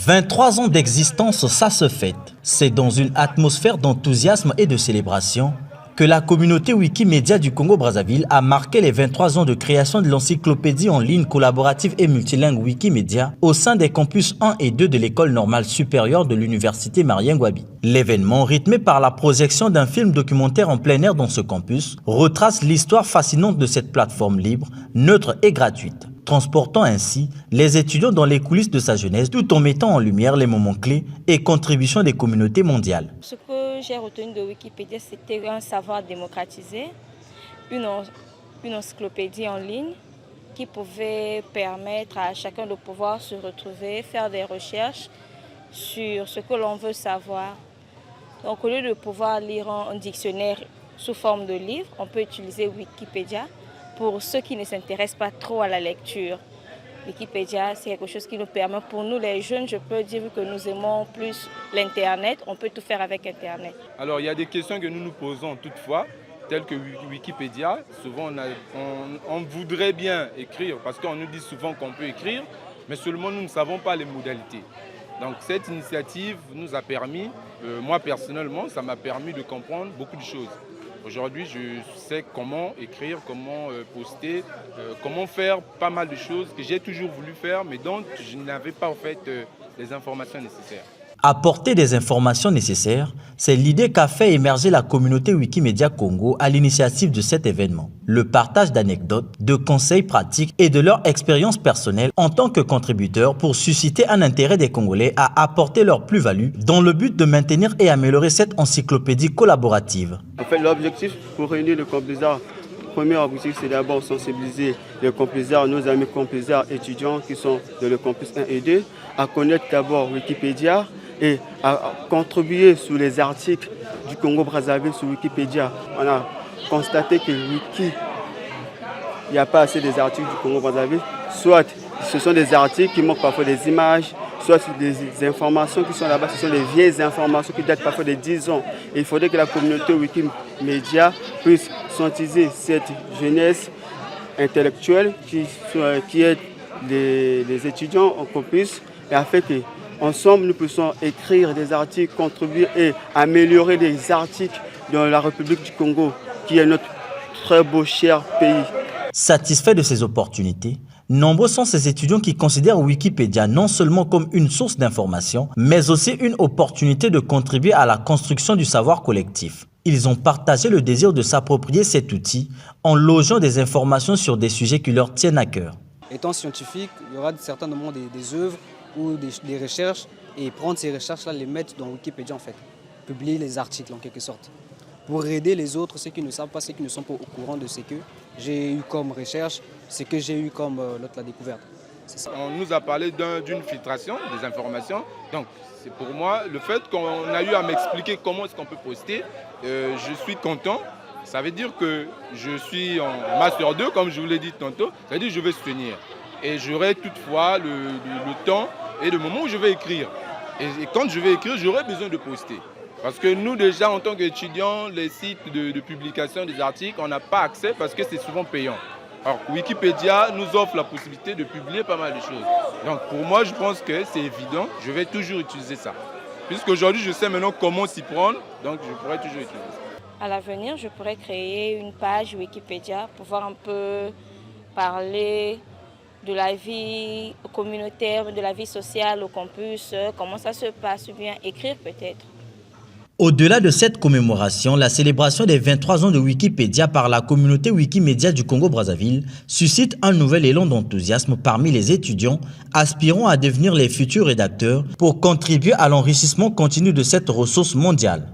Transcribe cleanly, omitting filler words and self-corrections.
23 ans d'existence, ça se fête. C'est dans une atmosphère d'enthousiasme et de célébration que la communauté Wikimédia du Congo-Brazzaville a marqué les 23 ans de création de l'encyclopédie en ligne collaborative et multilingue Wikimédia au sein des campus 1 et 2 de l'école normale supérieure de l'université Marien-Ngouabi. L'événement, rythmé par la projection d'un film documentaire en plein air dans ce campus, retrace l'histoire fascinante de cette plateforme libre, neutre et gratuite, transportant ainsi les étudiants dans les coulisses de sa jeunesse tout en mettant en lumière les moments clés et contributions des communautés mondiales. Ce que j'ai retenu de Wikipédia, c'était un savoir démocratisé, une encyclopédie en ligne qui pouvait permettre à chacun de pouvoir se retrouver, faire des recherches sur ce que l'on veut savoir. Donc au lieu de pouvoir lire un dictionnaire sous forme de livre, on peut utiliser Wikipédia pour ceux qui ne s'intéressent pas trop à la lecture. Wikipédia, c'est quelque chose qui nous permet, pour nous les jeunes, je peux dire que nous aimons plus l'Internet, on peut tout faire avec Internet. Alors il y a des questions que nous nous posons toutefois, telles que Wikipédia. Souvent on voudrait bien écrire, parce qu'on nous dit souvent qu'on peut écrire, mais seulement nous ne savons pas les modalités. Donc cette initiative nous a permis, moi personnellement, ça m'a permis de comprendre beaucoup de choses. Aujourd'hui, je sais comment écrire, comment poster, comment faire pas mal de choses que j'ai toujours voulu faire, mais dont je n'avais pas en fait les informations nécessaires. Apporter des informations nécessaires, c'est l'idée qu'a fait émerger la communauté Wikimédia Congo à l'initiative de cet événement. Le partage d'anecdotes, de conseils pratiques et de leur expérience personnelle en tant que contributeurs pour susciter un intérêt des Congolais à apporter leur plus-value dans le but de maintenir et améliorer cette encyclopédie collaborative. En fait, l'objectif pour réunir les complésaires, le premier objectif, c'est d'abord sensibiliser les complésaires, nos amis complésaires étudiants qui sont dans le campus 1 et 2, à connaître d'abord Wikipédia et à contribuer sur les articles du Congo-Brazzaville sur Wikipédia. On a constaté que Wiki, il n'y a pas assez des articles du Congo-Brazzaville. Soit ce sont des articles qui manquent parfois des images, soit des informations qui sont là-bas, ce sont des vieilles informations qui datent parfois de 10 ans. Et il faudrait que la communauté Wikimédia puisse sensibiliser cette jeunesse intellectuelle qui aide les étudiants en campus et afin que ensemble, nous puissions écrire des articles, contribuer et améliorer des articles dans la République du Congo, qui est notre très beau, cher pays. Satisfaits de ces opportunités, nombreux sont ces étudiants qui considèrent Wikipédia non seulement comme une source d'information, mais aussi une opportunité de contribuer à la construction du savoir collectif. Ils ont partagé le désir de s'approprier cet outil en logeant des informations sur des sujets qui leur tiennent à cœur. Étant scientifique, il y aura certainement des œuvres ou des recherches et prendre ces recherches-là, les mettre dans Wikipédia en fait. Publier les articles en quelque sorte. Pour aider les autres, ceux qui ne savent pas, ceux qui ne sont pas au courant de ce que j'ai eu comme recherche, ce que j'ai eu comme l'autre la découverte. Ça. On nous a parlé d'une filtration des informations. Donc c'est pour moi, le fait qu'on a eu à m'expliquer comment est-ce qu'on peut poster, je suis content. Ça veut dire que je suis en Master 2, comme je vous l'ai dit tantôt, ça veut dire que je vais soutenir. Et j'aurai toutefois le temps et le moment où je vais écrire. Et quand je vais écrire, j'aurai besoin de poster. Parce que nous déjà, en tant qu'étudiants, les sites de publication des articles, on n'a pas accès parce que c'est souvent payant. Alors Wikipédia nous offre la possibilité de publier pas mal de choses. Donc pour moi, je pense que c'est évident, je vais toujours utiliser ça. Puisqu'aujourd'hui, je sais maintenant comment s'y prendre, donc je pourrai toujours utiliser ça. À l'avenir, je pourrais créer une page Wikipédia pour voir un peu parler de la vie communautaire, de la vie sociale au campus, comment ça se passe, ou bien écrire peut-être. Au-delà de cette commémoration, la célébration des 23 ans de Wikipédia par la communauté Wikimédia du Congo-Brazzaville suscite un nouvel élan d'enthousiasme parmi les étudiants aspirant à devenir les futurs rédacteurs pour contribuer à l'enrichissement continu de cette ressource mondiale.